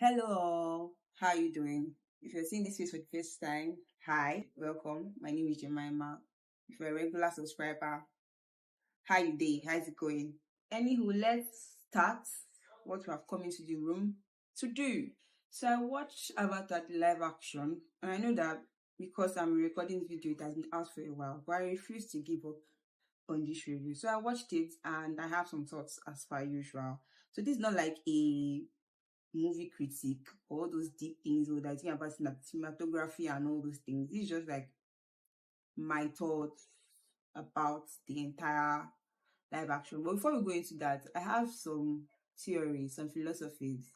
Hello, how are you doing? If you're seeing this face for the first time, hi, welcome. My name is Jemima. If you're a regular subscriber, how you day? How's it going? Anywho, let's start what we have come into the room to do. So I watched Avatar the live action, and I know that because I'm recording this video, it has been out for a while, but I refuse to give up on this review. So I watched it and I have some thoughts as per usual. So this is not like a movie critique or all those deep things or that thing about cinematography and all those things. This is just like my thoughts about the entire live action. But before we go into that, I have some theories, some philosophies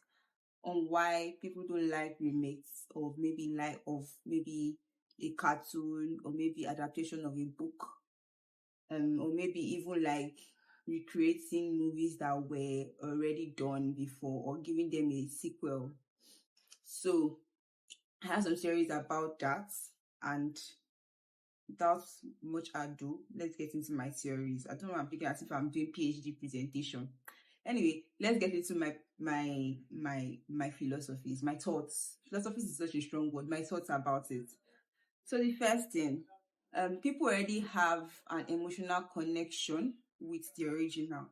on why people don't like remakes of maybe a cartoon or maybe adaptation of a book, or maybe even like recreating movies that were already done before or giving them a sequel. So I have some theories about that, and without much ado, let's get into my theories. I don't know, I'm thinking as if I'm doing PhD presentation. Anyway, let's get into my philosophies, my thoughts. Philosophies is such a strong word. My thoughts about it. So the first thing, people already have an emotional connection with the original.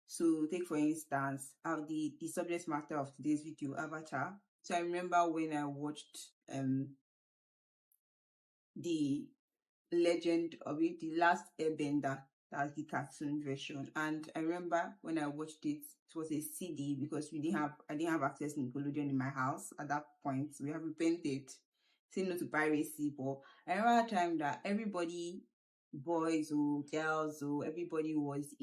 So take for instance, the subject matter of today's video, Avatar. So I remember when I watched the legend of it, the Last Airbender, that's the cartoon version. And I remember when I watched it, it was a CD because I didn't have access to Nickelodeon in my house at that point. We have repented, saying no to piracy. But I remember a time that everybody, boys or girls or everybody was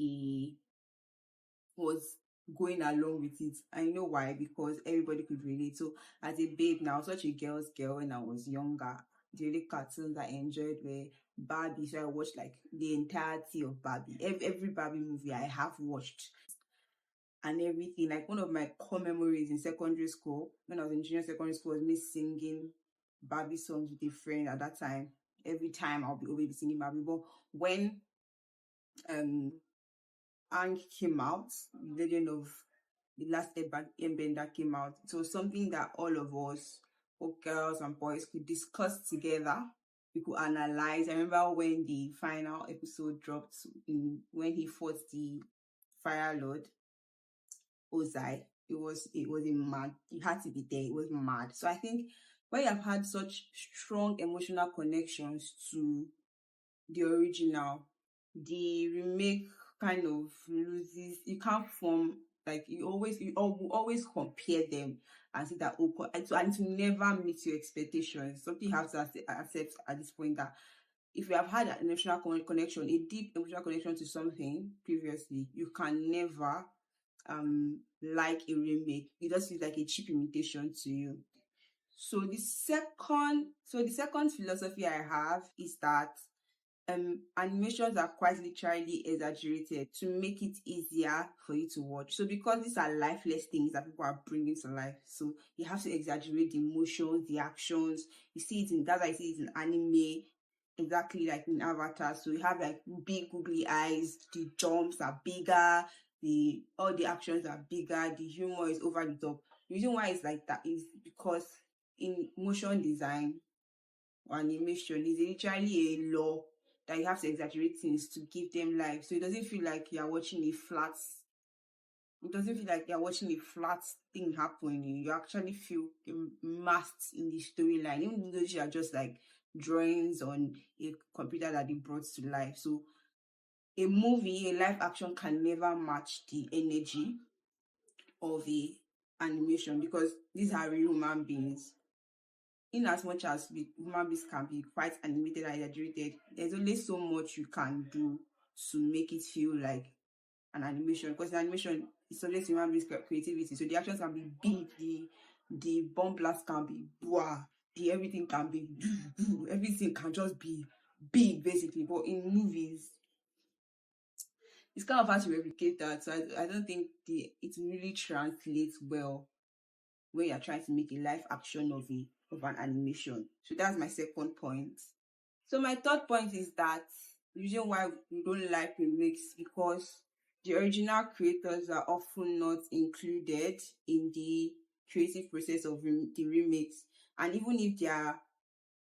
going along with it. I know why, because everybody could relate. So as a babe now, such a girl's girl when I was younger, the only cartoons I enjoyed were Barbie. So I watched like the entirety of Barbie. Every Barbie movie I have watched and everything. Like one of my core memories in secondary school, when I was in junior secondary school, was me singing Barbie songs with a friend at that time. Every time I'll be always singing Barbie. But when um Ang came out, the legend of the Last Airbender came out. It was something that all of us, both girls and boys, could discuss together. We could analyze. I remember when the final episode dropped, when he fought the Fire Lord, Ozai. It was a mad. You had to be there. It was mad. So I think when you have had such strong emotional connections to the original, the remake kind of loses. You can't form, like, you always compare them and say that and to never meet your expectations. Something you have to accept at this point, that if you have had an emotional connection, a deep emotional connection to something previously, you can never like a remake. It just feels like a cheap imitation to you. So the second philosophy I have is that animations are quite literally exaggerated to make it easier for you to watch. So because these are lifeless things that people are bringing to life, so you have to exaggerate the emotions, the actions. You see it in that's why I see it in anime, exactly like in Avatar. So you have like big googly eyes, the jumps are bigger, the all the actions are bigger, the humor is over the top. The reason why it's like that is because in motion design or animation is literally a law that you have to exaggerate things to give them life. So it doesn't feel like you're watching a flat. It doesn't feel like you're watching a flat thing happening. You actually feel immersed in the storyline, even though you are just like drawings on a computer that they brought to life. So a movie, a live action can never match the energy of a animation because these are real human beings. In as much as human beings can be quite animated and exaggerated, there's only so much you can do to make it feel like an animation. Because in animation, it's subject to human beings' creativity. So the actions can be big, the bomb blast can be blah, the everything can be everything can just be big basically. But in movies, it's kind of hard to replicate that. So I don't think it really translates well when you're trying to make a live action of an animation. So that's my second point. So my third point is that the reason why we don't like remakes because the original creators are often not included in the creative process of the remakes. And even if they are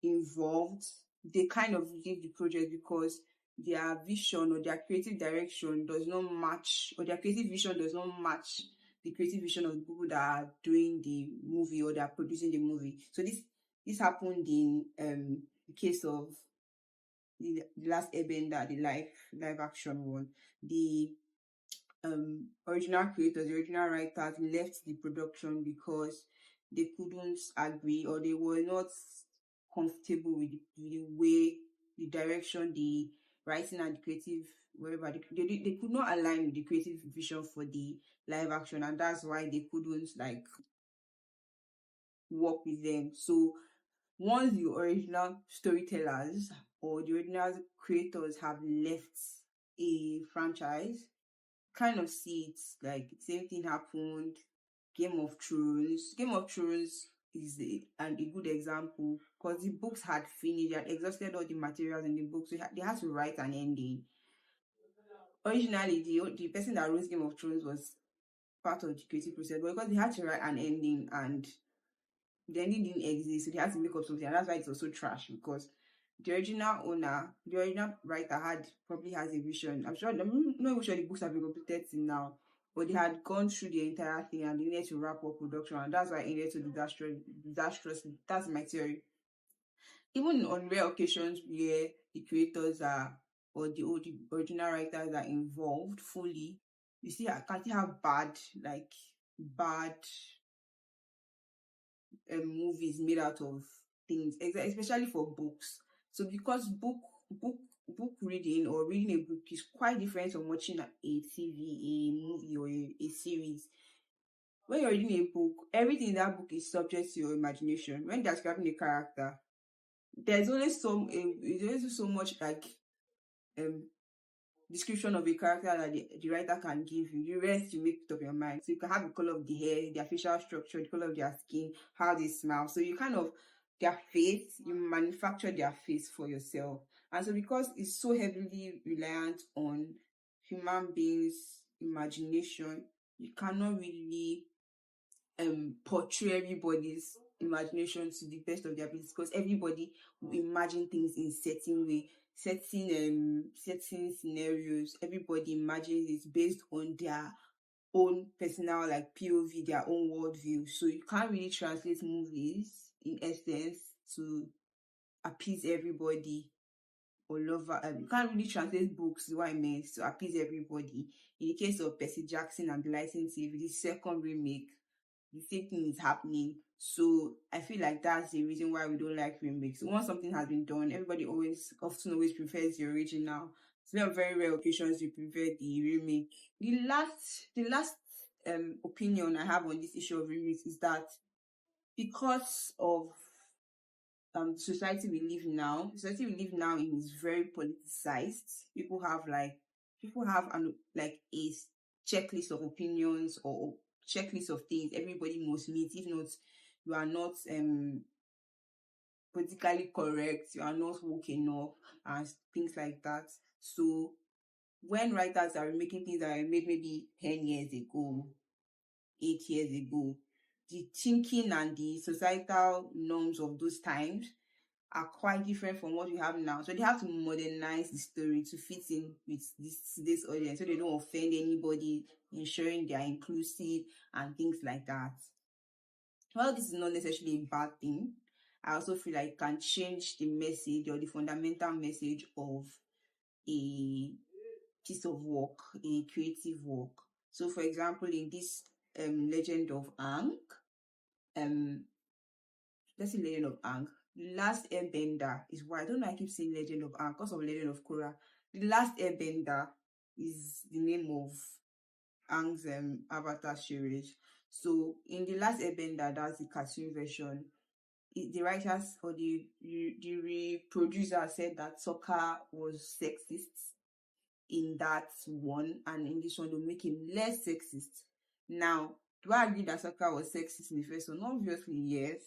involved, they kind of leave the project because their vision or their creative direction does not match, or their creative vision does not match the creative vision of the people that are doing the movie or that are producing the movie. So this happened in the case of the Last Airbender, the live action one. The original creators, the original writers left the production because they couldn't agree, or they were not comfortable with the way, the direction, the writing and the creative, wherever they could not align with the creative vision for the live action, and that's why they couldn't like work with them. So once the original storytellers or the original creators have left a franchise, kind of see it like same thing happened. Game of Thrones. Game of Thrones is a good example because the books had finished, they had exhausted all the materials in the books, so they had to write an ending. Originally, the person that wrote Game of Thrones was part of the creative process, but because they had to write an ending and the ending didn't exist, so they had to make up something, and that's why it's also trash because the original owner, the original writer probably has a vision. I'm not even sure the books have been completed till now, but they had gone through the entire thing and they needed to wrap up production, and that's why it ended so disastrously. That's my theory. Even on rare occasions where the creators are, or the original writers are involved fully, you see, I can still have bad movies made out of things, especially for books. So because book book reading or reading a book is quite different from watching a TV, a movie, or a series. When you're reading a book, everything in that book is subject to your imagination. When they're describing a character, there's only so much like um description of a character that the writer can give you. The rest you make it up your mind. So you can have the color of the hair, their facial structure, the color of their skin, how they smile. So you kind of their face, you manufacture their face for yourself. And so because it's so heavily reliant on human beings' imagination, you cannot really portray everybody's imagination to the best of their abilities, because everybody will imagine things in certain way, certain scenarios. Everybody imagines it based on their own personal like POV, their own worldview. So you can't really translate movies in essence to appease everybody or lover. You can't really translate books, is what I meant, to appease everybody. In the case of Percy Jackson and the Licensed TV, the second remake, the same thing is happening. So I feel like that's the reason why we don't like remakes. Once something has been done, everybody always prefers the original. So there are very rare occasions you prefer the remake. The last opinion I have on this issue of remakes is that because of society we live now is very politicized. People have a checklist of opinions or checklist of things everybody must meet. If not, you are not politically correct, you are not woke enough, and things like that. So when writers are making things that were made maybe 10 years ago, 8 years ago, the thinking and the societal norms of those times are quite different from what we have now. So they have to modernize the story to fit in with this audience, so they don't offend anybody, ensuring they are inclusive and things like that. Well, this is not necessarily a bad thing. I also feel like it can change the message or the fundamental message of a piece of work, a creative work. So, for example, in this Legend of Aang, um, let's say Legend of Aang. The Last Airbender is why I don't know. I keep saying Legend of Aang because of Legend of Korra. The Last Airbender is the name of Aang's Avatar series. So in the Last Airbender, that's the cartoon version. The writers or the producer said that Sokka was sexist in that one, and in this one they'll make him less sexist. Now, do I agree that Sokka was sexist in the first one? Obviously, yes.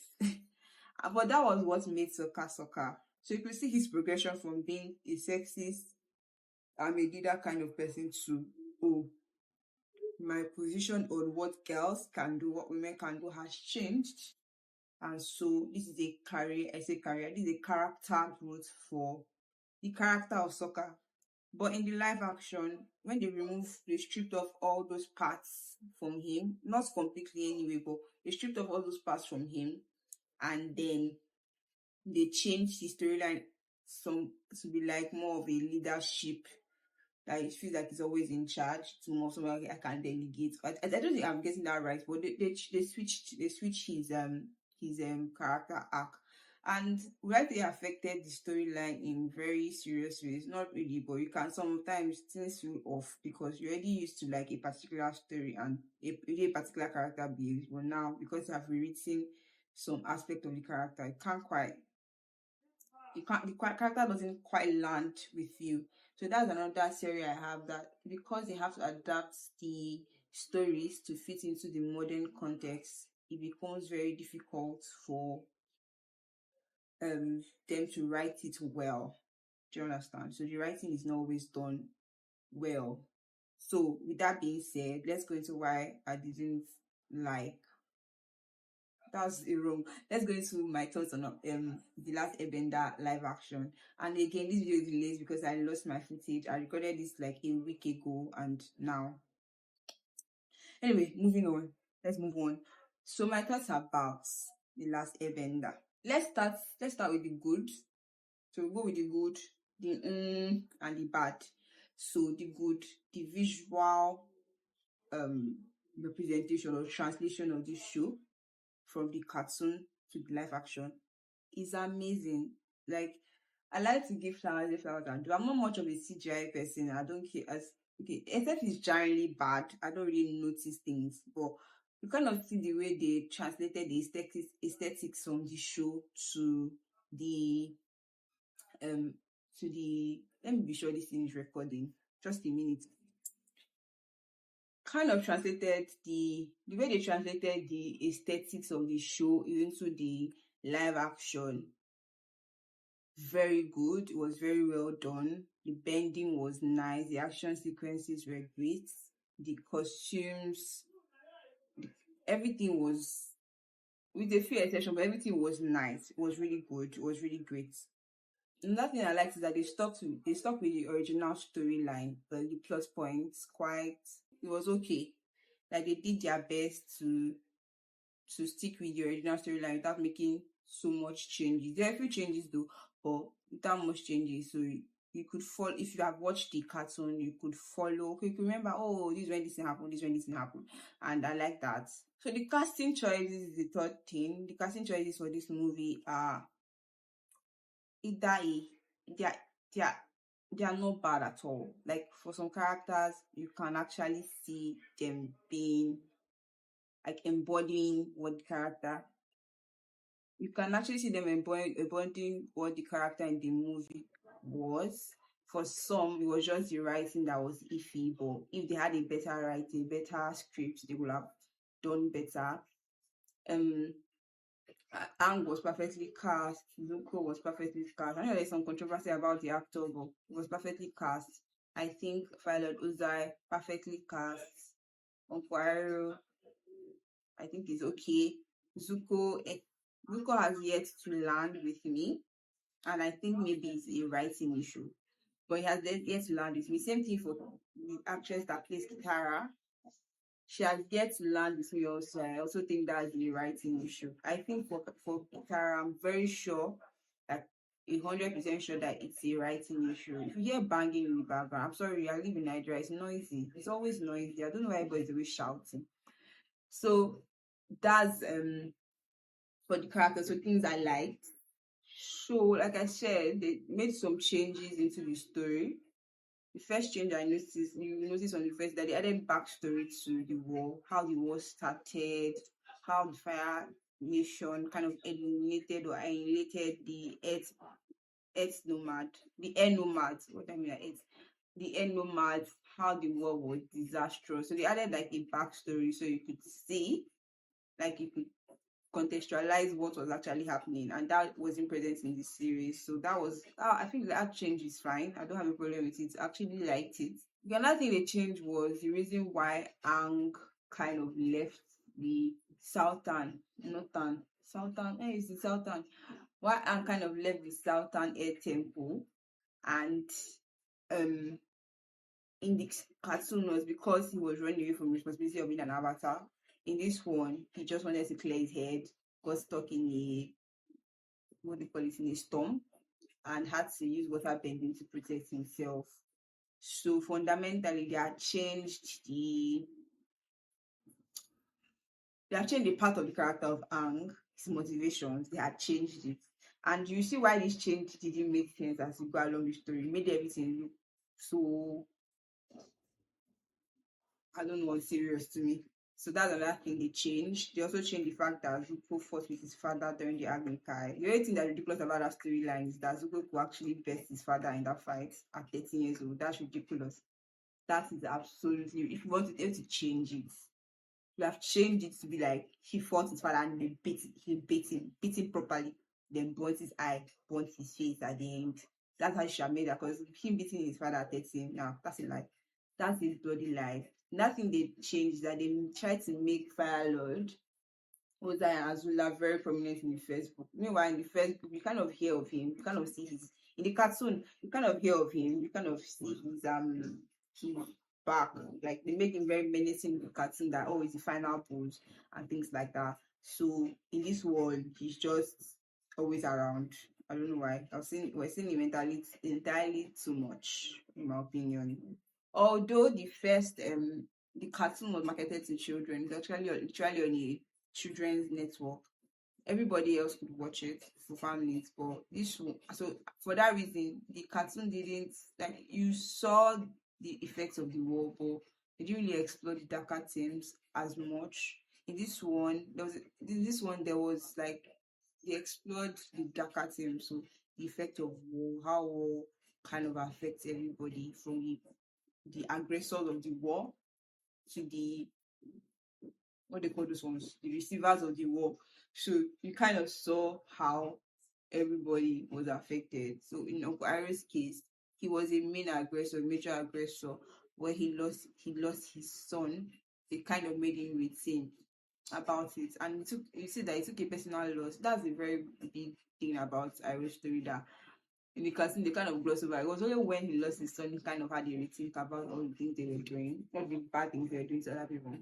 But that was what made Sokka Sokka. So you could see his progression from being a sexist, I'm a leader kind of person to, oh, my position on what girls can do, what women can do has changed. And so this is a career, I say career, this is a character growth for the character of soccer. But in the live action, when they stripped off all those parts from him, not completely anyway, but they stripped off all those parts from him, and then they changed the storyline some to be like more of a leadership, that it feels like he's always in charge, to more someone I can delegate. I don't think I'm getting that right, but they switched his character arc, and where they affected the storyline in very serious ways. Not really, but you can sometimes things feel off because you're already used to like a particular story and a particular character behaves, but now because you have rewritten some aspect of the character, it can't quite you can't the character doesn't quite land with you. So that's another theory I have, that because they have to adapt the stories to fit into the modern context, it becomes very difficult for them to write it well. Do you understand? So the writing is not always done well. So with that being said, let's go into why I didn't like that's a wrong. Let's go into my thoughts on the Last Airbender live action. And again, this video is delayed because I lost my footage. I recorded this like a week ago, and now. Anyway, moving on. Let's move on. So my thoughts about the Last Airbender. Let's start with the good. So we'll go with the good, the and the bad. So the good, the visual representation or translation of this show from the cartoon to the live action is amazing. Like, I like to give flowers if flowers are due. I'm not much of a CGI person. I don't care as okay, except it's generally bad. I don't really notice things, but you kind of see the way they translated the aesthetics from the show the um to the let me be sure this thing is recording. Just a minute. Kind of translated the way they translated the aesthetics of the show into the live action. Very good. It was very well done. The bending was nice. The action sequences were great. The costumes, everything was, with a few exceptions, but everything was nice. It was really good. It was really great. Another thing I liked is that they stuck with the original storyline, but the plot points quite. It was okay. Like they did their best to stick with the original storyline without making so much changes. There are a few changes though, but without much changes. So you could follow, if you have watched the cartoon, you could follow. Okay, you could remember, oh, this is when this thing happened, this is when this thing happened. And I like that. So the casting choices is the third thing. The casting choices for this movie are either they are they are they are not bad at all. Like for some characters, you can actually see them being like embodying what the character. You can actually see them embodying what the character in the movie was. For some, it was just the writing that was iffy, but if they had a better writing, better script, they would have done better. Um, Ang was perfectly cast. Zuko was perfectly cast. I know there's some controversy about the actor, but he was perfectly cast. I think Violet Uzai perfectly cast. Uncle I think is okay. Zuko, Zuko has yet to land with me, and I think maybe it's a writing issue. But he has yet to land with me. Same thing for the actress that plays Kitara. She has yet to land with me also. I also think that's a writing issue. I think for Kitara, I'm very sure, like 100% sure that it's a writing issue. If you hear banging in the background, I'm sorry, I live in Nigeria. It's noisy. It's always noisy. I don't know why everybody's always shouting. So that's for the characters, so things I liked. So, like I said, they made some changes into the story. The first change I noticed, you notice on the first, that they added backstory to the war, how the war started, how the Fire Nation kind of eliminated or annihilated the Earth nomad, the air nomads. What I mean by Earth, the air nomads, how the war was disastrous. So they added like a backstory, so you could see, like you could contextualize what was actually happening, and that wasn't present in the series. So that was I think that change is fine. I don't have a problem with it. I actually liked it. The another thing they changed was the reason why Ang kind of left the Southern, Northern, Southern, it's the Southern. Why Ang kind of left the Southern Air Temple, and um in the cartoon was because he was running away from responsibility of being an avatar. In this one, he just wanted to clear his head, got stuck in a, what they call it, in a storm, and had to use water bending to protect himself. So fundamentally, they have changed the part of the character of Ang, his motivations. They had changed it, and you see why this change didn't make sense as you go along the story. It made everything look so, I don't know, serious to me. So that's another thing they changed. They also changed the fact that Zuko fought with his father during the Agni Kai. The only thing that's ridiculous about that storyline is that Zuko could actually best his father in that fight at 13 years old. That's ridiculous. That is absolutely, if you want to be able to change it, you have changed it to be like he fought his father and beat him properly, then burnt his eye, burnt his face at the end. That's how you should have made that, because him beating his father at 13, now that's a lie. That's his bloody lie. Nothing they changed, that they tried to make Fire Lord Ozai and Azula very prominent in the first book. Meanwhile, in the first book, you kind of hear of him, you kind of see his, in the cartoon, you kind of hear of him, you kind of see his back. Like they make him very menacing in the cartoon, that oh, he's the final boss and things like that. So in this world, he's just always around. I don't know why. We're seeing him entirely too much, in my opinion. Although the cartoon was marketed to children, it's actually literally on a children's network. Everybody else could watch it for families, but this one, so for that reason, the cartoon didn't, like, you saw the effects of the war, but they didn't really explore the darker themes as much. In this one there was like, they explored the darker themes, so the effect of war, how war kind of affects everybody, from the aggressors of the war to the, what they call those ones, the receivers of the war. So you kind of saw how everybody was affected. So in Uncle Iroh's case, he was a major aggressor, where he lost his son. They kind of made him rethink about it, and you see that it took a personal loss. That's a very big thing about Iroh's story, that in the cartoon they kind of gloss over. It was only when he lost his son he kind of had a rethink about all the things they were doing, not the bad things they were doing to other people.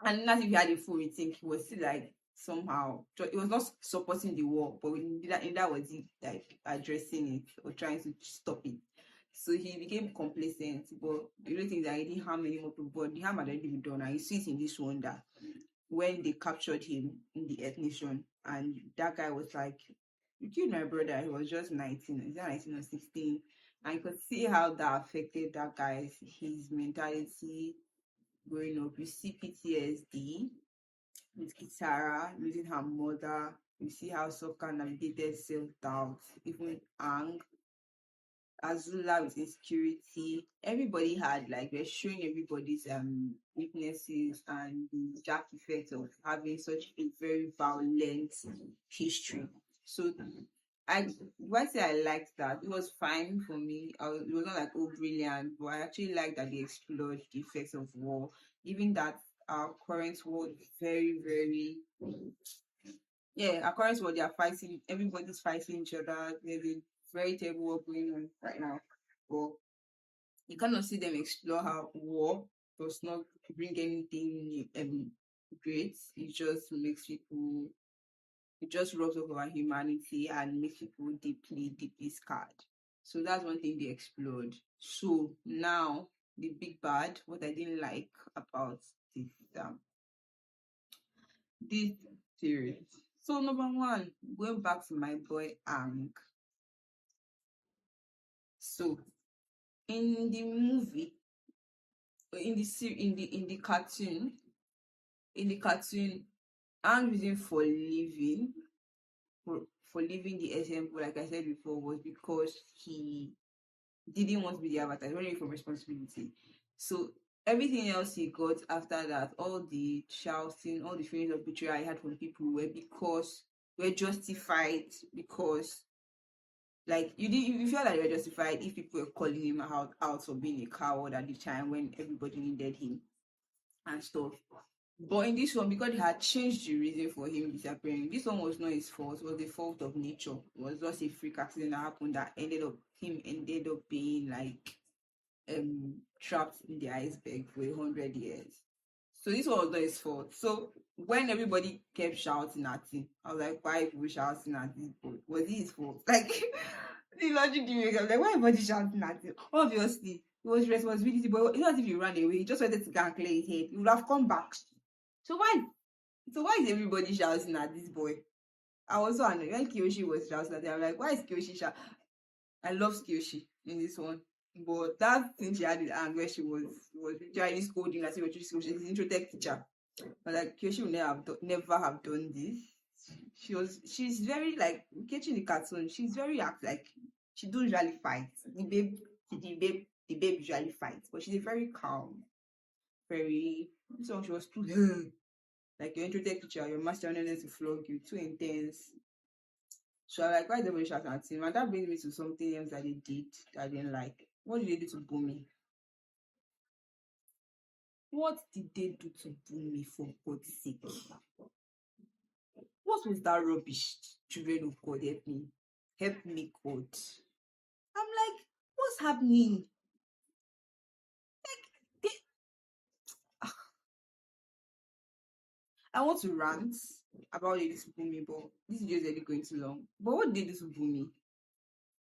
And not if he had a full rethink, he was still like, somehow, it was not supporting the war, but in that was it, like addressing it or trying to stop it. So he became complacent, but the only thing that he didn't harm any more people, but the harm had already been done. And you see it in this one, that when they captured him in the Earth Nation, and that guy was like, you killed my brother, he was just 19, is that 19 or 16? And you could see how that affected that guy's, his mentality growing up. You see PTSD with Kitara losing her mother. You see how Sokka navigated self-doubt, even Ang, Azula with insecurity. Everybody had, like, they're showing everybody's weaknesses and the dark effects of having such a very violent history. So I say I liked that. It was fine for me. It was not like, oh, brilliant, but I actually like that they explored the effects of war. Even that our current war is very, very, yeah, our current war, they are fighting, everybody's fighting each other. There's a very terrible war going on right now. But you cannot see them explore how war does not bring anything great. It just makes people, it just rubs off our humanity and makes people deeply, deeply scarred. So that's one thing they explored. So now the big bad, what I didn't like about this this series. So number one, going back to my boy Ang. So in the movie, in the cartoon, Ang reason for leaving the SM, like I said before, was because he didn't want to be the avatar. He running from responsibility. So everything else he got after that, all the shouting, all the feelings of betrayal I had from people, were justified, because Like you feel like you're justified if people were calling him out for being a coward at the time when everybody needed him and stuff. But in this one, because they had changed the reason for him disappearing, this one was not his fault. It was the fault of nature. It was just a freak accident that happened that ended up being like trapped in the iceberg for 100 years. So this was not his fault. So when everybody kept shouting at him, I was like, why people shouting at this boy? Was it his fault? Like the logic didn't make sense. Like why everybody shouting at him? Obviously, it was responsibility, but it's not as if he ran away. He just wanted to go and clear his head. He would have come back. So why is everybody shouting at this boy? I was so annoyed when Kiyoshi was shouting at him. I'm like, why is Kiyoshi shouting? I love Kiyoshi in this one. But that thing she had in hand where she was literally scolding as if she's an intro tech teacher. But like Kiyoshi would never have done this. She's very like catching the cartoon, she's very act like she don't usually fight. The babe usually fights, but she's a very calm, very so she was too like your intro tech teacher, your master wanted to flog you, too intense. So I like why they were shouting at him. And that brings me to something else that they did that I didn't like. What did they do to Bumi? What did they do to Bumi for God's sake? What was that rubbish? Children of God, help me. Help me, God. I'm like, what's happening? They, I want to rant about this Bumi, but this video is already going too long. But what did they do to Bumi?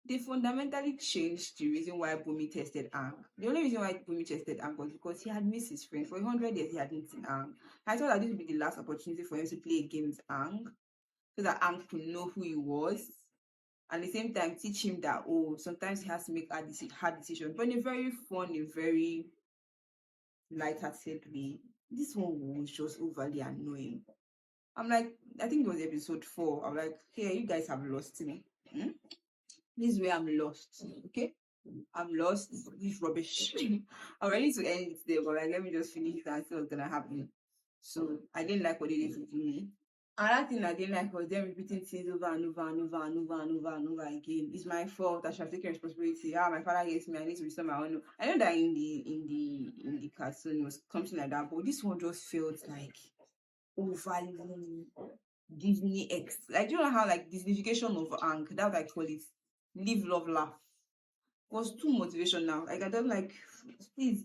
They fundamentally changed the reason why Bumi tested Ang. The only reason why Bumi tested Ang was because he had missed his friend. For 100 years, he hadn't seen Ang. I thought that this would be the last opportunity for him to play a game with Ang, so that Ang could know who he was. And at the same time, teach him that, oh, sometimes he has to make hard decisions. But in a very fun, a very light-hearted way. This one was just overly annoying. I'm like, I think it was episode 4. I'm like, hey, you guys have lost me. This is where I'm lost. Okay? I'm lost. This rubbish. I'm ready to end it there, but like, let me just finish it and see what's gonna happen. So I didn't like what they did to me. Another thing I didn't like was them repeating things over and over and over and over and over and over again. It's my fault. I should have taken responsibility. My father hates me. I need to restore my honor. I know that in the cartoon it was something like that, but this one just felt like overly Disney X. Like, do you know how like Disneyfication of Ang? That's what I call it. Live, love, laugh. Was too motivational. Like I don't like. Please,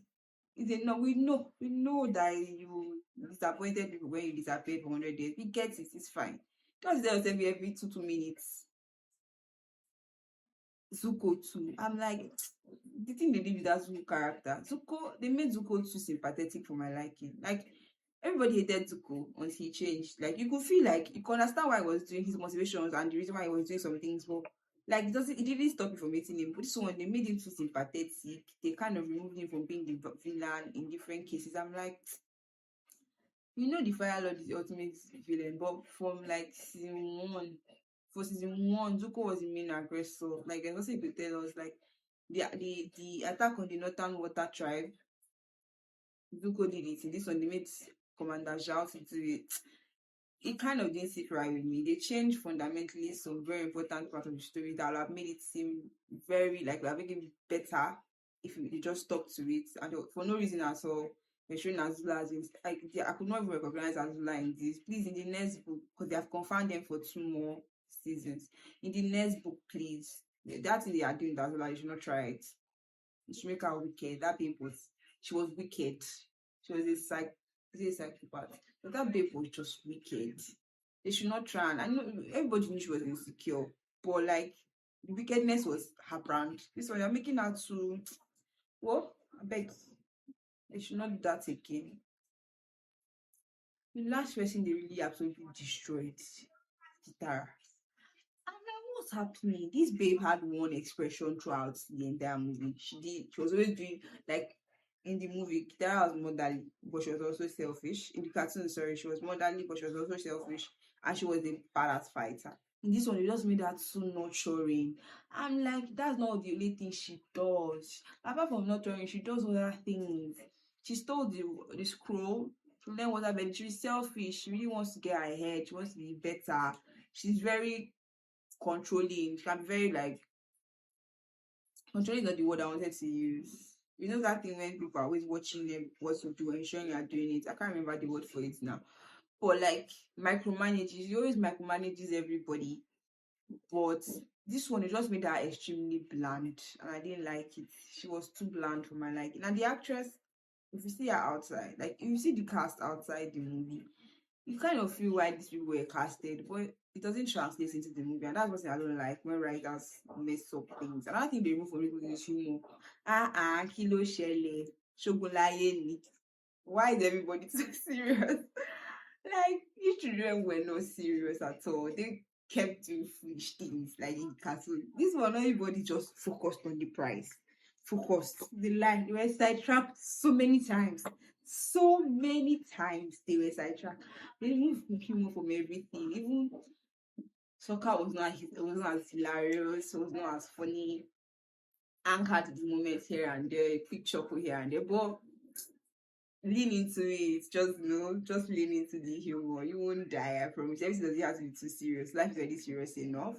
is it no? We know that you disappointed people when you disappeared for 100 days. We get it. It's fine. Just tell us every 2 minutes. Zuko too. I'm like, the thing they did with that Zuko character. Zuko, they made Zuko too sympathetic for my liking. Like everybody hated Zuko once he changed. Like you could feel like you could understand why he was doing his motivations and the reason why he was doing some things, but like it didn't stop you from hating him. But this one they made him too sympathetic. They kind of removed him from being the villain in different cases. I'm like, the Fire Lord is the ultimate villain, but from like season 1, Zuko was the main aggressor. Like there's nothing to tell us. Like the attack on the Northern Water Tribe, Zuko did it. In this one, they made Commander Zhao to do it. It kind of didn't sit right with me. They changed fundamentally some very important part of the story that would have made it seem very like we are making it better if they just stuck to it, and for no reason at all. They're showing Azula as I could not even recognize Azula in this. Please, in the next book, because they have confirmed them for 2 more seasons. In the next book, please, that thing they are doing with Azula, you should not try it. You should make her wicked. That babe she was wicked. She was a psychopath. But that babe was just wicked. They should not try. And I know everybody knew she was insecure, but like the wickedness was her brand. This one, you're making her to. Well, I beg. They should not do that again. The last person they really absolutely destroyed, Kitara. I'm like, what's happening? This babe had one expression throughout the entire movie. She was always doing like in the movie, Kitara was motherly, but she was also selfish. In the cartoon, sorry, she was motherly, but she was also selfish, and she was a badass fighter. In this one, they just made that so nurturing. I'm like, that's not the only thing she does. Apart from nurturing, she does other things. She stole the scroll to learn what happened. She's selfish. She really wants to get ahead. She wants to be better. She's very controlling. She can be very like Controlling is not the word I wanted to use. You know that thing when people are always watching them what to do, ensuring you are doing it. I can't remember the word for it now. But like micromanages, you always micromanages everybody. But this one, it just made her extremely bland, and I didn't like it. She was too bland for my liking. And the actress, if you see her outside, like if you see the cast outside the movie, you kind of feel why these people were casted, but it doesn't translate into the movie, and that's what I don't like when writers mess up things. And I think they remove for people is humor. Kilo shele, shogulaye ni. Why is everybody so serious? Like these children were not serious at all. They kept doing foolish things like in cartoon. This one, everybody just focused on the price. Focused. The line, they were sidetracked so many times. So many times they were sidetracked. They removed humor from everything. Even soccer was not as hilarious, it was not as funny. Anchored the moments here and there, quick chuckle here and there, but lean into it. Just just lean into the humor. You won't die, I promise. Everything doesn't have to be too serious. Life is already serious enough.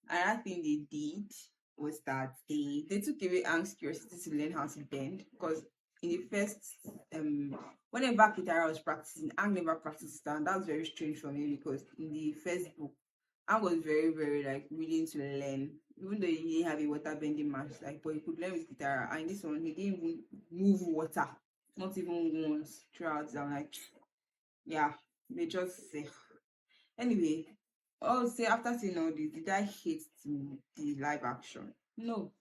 Another thing they did was that they took away Ang's curiosity to learn how to bend, because in the first whenever Kitara was practicing, Ang never practiced that, and that was very strange for me because in the first book, Ang was very, very like willing to learn. Even though he didn't have a water bending match, like but he could learn with Kitara. And this one he didn't even move water, not even once throughout. I'm like, yeah, they just say anyway. Oh, say after seeing all this, did I hate the live action? No.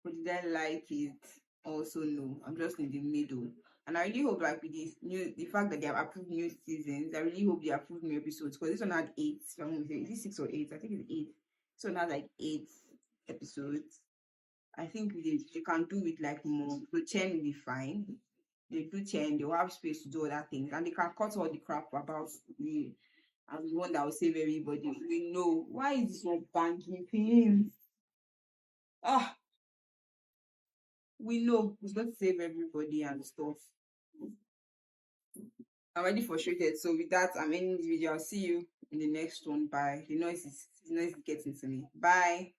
But did I like it? Also, no. I'm just in the middle. And I really hope, like, with this new, the fact that they have approved new seasons, I really hope they approve new episodes, because this one had eight. If I'm gonna say, is it six or eight? I think it's eight. So now like eight episodes. I think they can do it like more. So 10 will be fine. They do 10, they'll have space to do other things, and they can cut all the crap about the I'm the one that will save everybody. We know why is this one banking things? Ah, we know it's going to save everybody and stuff. I'm already frustrated. So with that, I'm ending this video. I'll see you in the next one. Bye. The noise is getting to me. Bye.